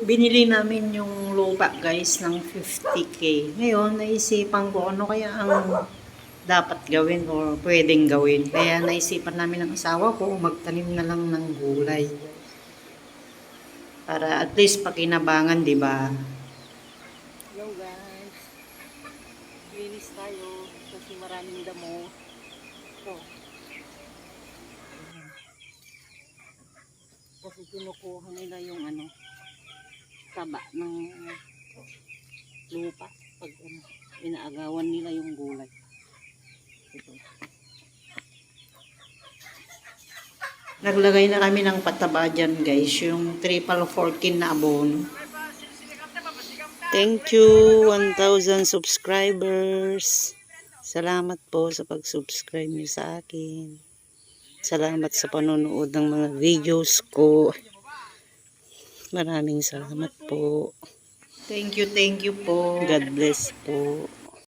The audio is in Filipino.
Binili namin yung lupa guys ng 50k. Ngayon, naisipan ko ano kaya ang dapat gawin o pwedeng gawin. Kaya naisipan namin ng asawa ko magtanim na lang ng gulay. Para at least pakinabangan, di ba? Hello guys. Linis tayo kasi maraming damo. Ito. Kasi kinukuha nila yung taba ng lupa pag inaagawan nila yung gulay. Ito. Naglagay na kami ng pataba dyan guys, yung triple 14 na abono. Thank you 1,000 subscribers. Salamat po sa pag-subscribe niyo sa akin. Salamat sa panonood ng mga videos ko. Maraming salamat po. Thank you po. God bless po.